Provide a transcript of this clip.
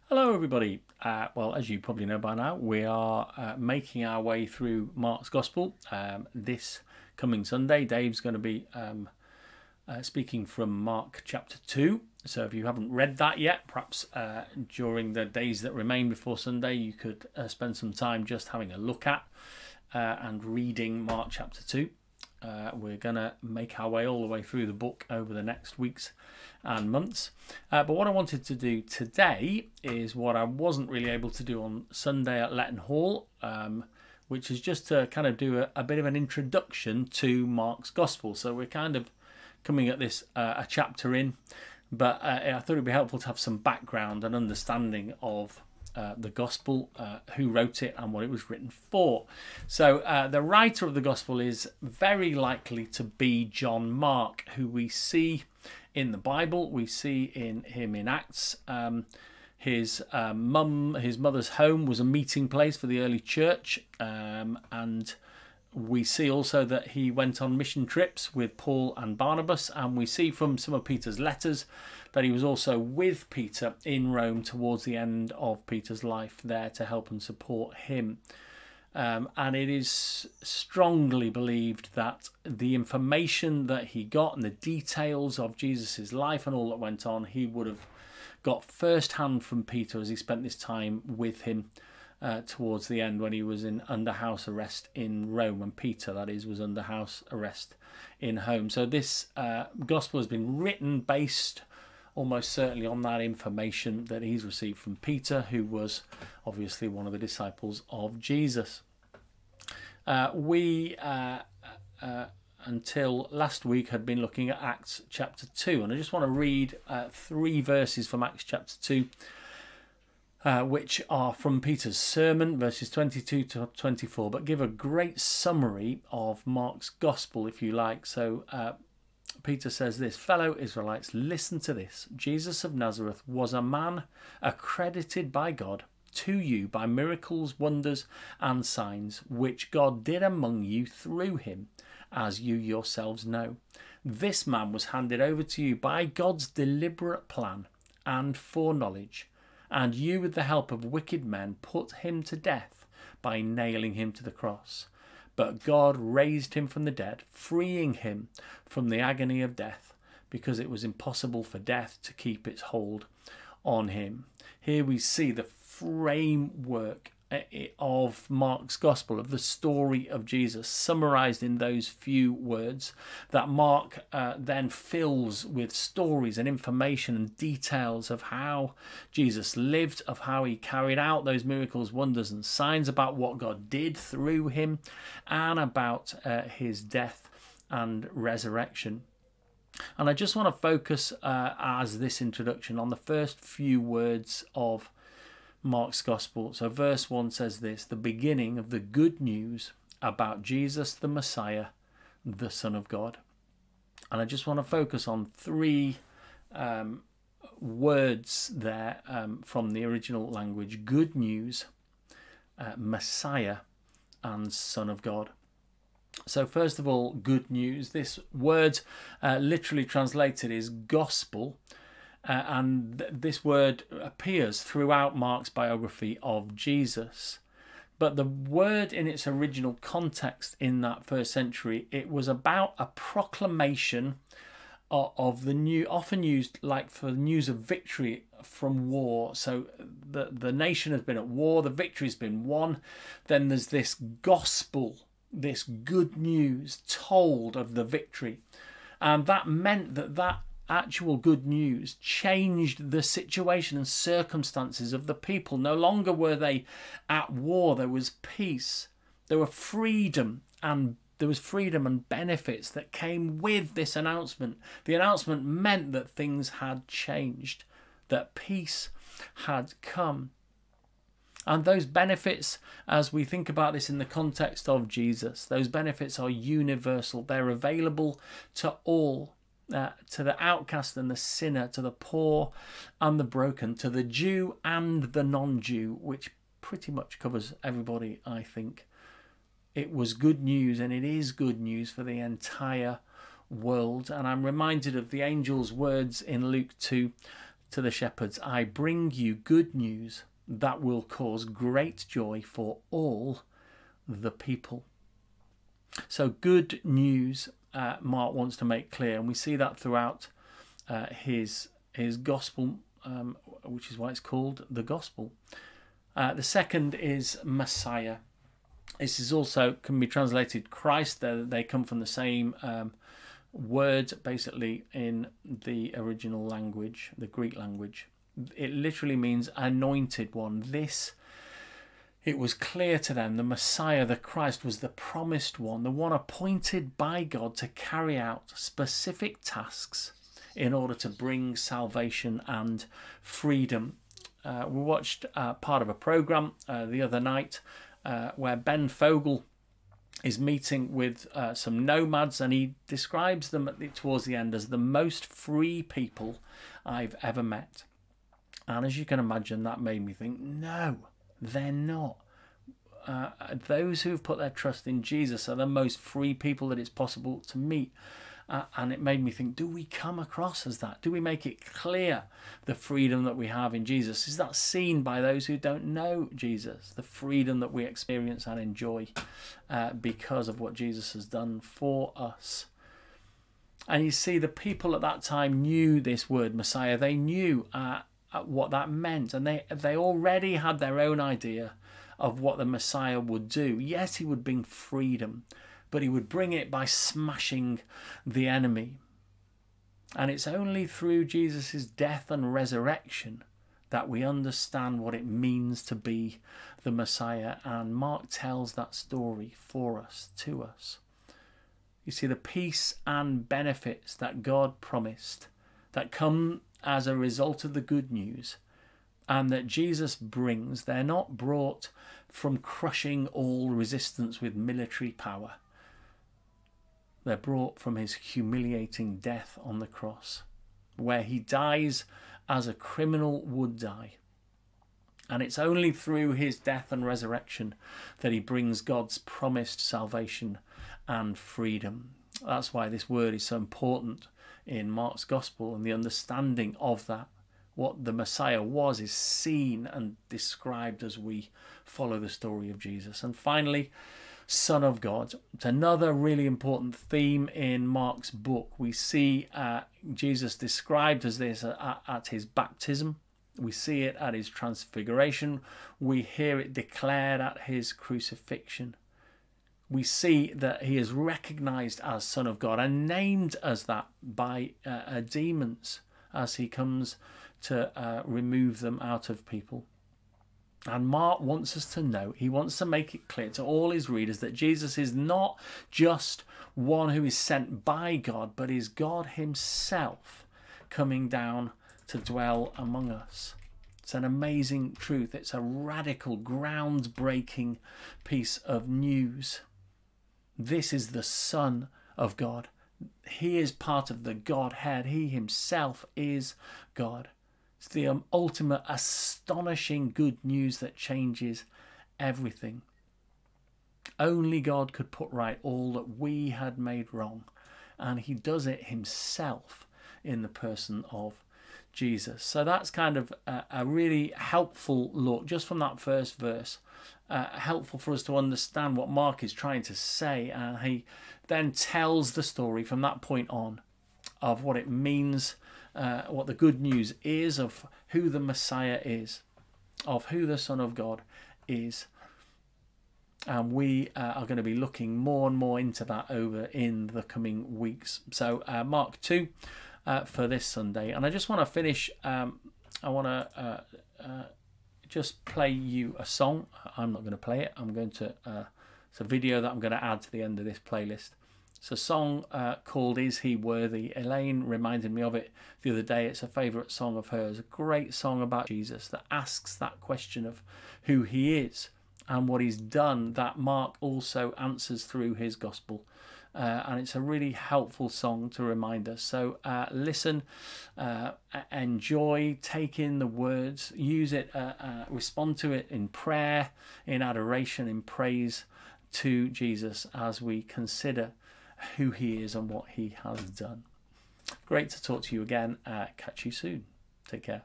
Hello, everybody. Well, as you probably know by now, we are making our way through Mark's Gospel. This coming Sunday, Dave's going to be speaking from Mark chapter 2. So if you haven't read that yet, perhaps during the days that remain before Sunday, you could spend some time just having a look at and reading Mark chapter 2. We're going to make our way all the way through the book over the next weeks and months. But what I wanted to do today is what I wasn't really able to do on Sunday at Letton Hall, which is just to kind of do a bit of an introduction to Mark's Gospel. So we're kind of coming at this a chapter in, but I thought it'd be helpful to have some background and understanding of the Gospel, who wrote it and what it was written for. So the writer of the Gospel is very likely to be John Mark, who we see in the Bible. We see him in Acts. His mother's home was a meeting place for the early church, and we see also that he went on mission trips with Paul and Barnabas, and we see from some of Peter's letters that he was also with Peter in Rome towards the end of Peter's life there to help and support him. And it is strongly believed that the information that he got and the details of Jesus' life and all that went on, he would have got firsthand from Peter as he spent this time with him towards the end when he was under house arrest in Rome, when Peter, that is, was under house arrest in home. So this gospel has been written based almost certainly on that information that he's received from Peter, who was obviously one of the disciples of Jesus. We until last week had been looking at Acts chapter 2, and I just want to read 3 verses from Acts chapter 2, which are from Peter's sermon, verses 22 to 24, but give a great summary of Mark's gospel, if you like. So Peter says this: "Fellow Israelites, listen to this. Jesus of Nazareth was a man accredited by God to you by miracles, wonders, and signs, which God did among you through him, as you yourselves know. This man was handed over to you by God's deliberate plan and foreknowledge, and you, with the help of wicked men, put him to death by nailing him to the cross. But God raised him from the dead, freeing him from the agony of death, because it was impossible for death to keep its hold on him." Here we see the framework of Mark's gospel, of the story of Jesus, summarized in those few words that Mark then fills with stories and information and details of how Jesus lived, of how he carried out those miracles, wonders, and signs, about what God did through him, and about his death and resurrection. And I just want to focus as this introduction on the first few words of Mark's Gospel. So verse 1 says this: "The beginning of the good news about Jesus the Messiah, the Son of God." And I just want to focus on 3 words there from the original language: good news, Messiah, and Son of God. So first of all, good news. This word literally translated is gospel. And this word appears throughout Mark's biography of Jesus. But the word in its original context in that first century, it was about a proclamation of the new, often used like for news of victory from war. So the nation has been at war, the victory's been won. Then there's this gospel, this good news told of the victory. And that meant that actual good news changed the situation and circumstances of the people. No longer were they at war. There was peace. There was freedom and benefits that came with this announcement. The announcement meant that things had changed, that peace had come. And those benefits, as we think about this in the context of Jesus, those benefits are universal. They're available to all. To the outcast and the sinner, to the poor and the broken, to the Jew and the non-Jew, which pretty much covers everybody, I think. It was good news, and it is good news for the entire world. And I'm reminded of the angel's words in Luke 2 to the shepherds, I bring you good news that will cause great joy for all the people. So good news, Mark wants to make clear, and we see that throughout his gospel, which is why it's called the gospel. The second is Messiah. This is also can be translated Christ. They come from the same word, basically, in the original language, the Greek language. It literally means anointed one. It was clear to them the Messiah, the Christ, was the promised one, the one appointed by God to carry out specific tasks in order to bring salvation and freedom. We watched part of a program the other night where Ben Fogel is meeting with some nomads, and he describes them towards the end as the most free people I've ever met. And as you can imagine, that made me think, no, they're not. Those who've put their trust in Jesus are the most free people that it's possible to meet. And it made me think, do we come across as that? Do we make it clear the freedom that we have in Jesus? Is that seen by those who don't know Jesus? The freedom that we experience and enjoy because of what Jesus has done for us. And you see, the people at that time knew this word Messiah. They knew what that meant, and they already had their own idea of what the Messiah would do. Yes, he would bring freedom, but he would bring it by smashing the enemy. And it's only through Jesus' death and resurrection that we understand what it means to be the Messiah. And Mark tells that story for us, to us. You see, the peace and benefits that God promised that come as a result of the good news and that Jesus brings, they're not brought from crushing all resistance with military power. They're brought from his humiliating death on the cross, where he dies as a criminal would die. And it's only through his death and resurrection that he brings God's promised salvation and freedom. That's why this word is so important in Mark's gospel, and the understanding of that. What the Messiah was is seen and described as we follow the story of Jesus. And finally, Son of God. It's another really important theme in Mark's book. We see Jesus described as this at his baptism. We see it at his transfiguration. We hear it declared at his crucifixion. We see that he is recognized as Son of God and named as that by demons as he comes to remove them out of people. And Mark wants us to know, he wants to make it clear to all his readers that Jesus is not just one who is sent by God, but is God himself coming down to dwell among us. It's an amazing truth. It's a radical, groundbreaking piece of news. This is the Son of God. He is part of the Godhead. He himself is God. It's the ultimate astonishing good news that changes everything. Only God could put right all that we had made wrong, and he does it himself in the person of Jesus. So that's kind of a really helpful look just from that first verse, helpful for us to understand what Mark is trying to say. He then tells the story from that point on of what it means, what the good news is of who the Messiah is, of who the Son of God is. And we are going to be looking more and more into that over in the coming weeks. So Mark 2 for this Sunday. And I just want to finish, I want to just play you a song. I'm not going to play it. I'm going to, it's a video that I'm going to add to the end of this playlist. It's a song called Is He Worthy? Elaine reminded me of it the other day. It's a favourite song of hers. A great song about Jesus that asks that question of who he is and what he's done, that Mark also answers through his gospel. And it's a really helpful song to remind us. So listen, enjoy, take in the words, use it, respond to it in prayer, in adoration, in praise to Jesus as we consider who he is and what he has done. Great to talk to you again. Catch you soon. Take care.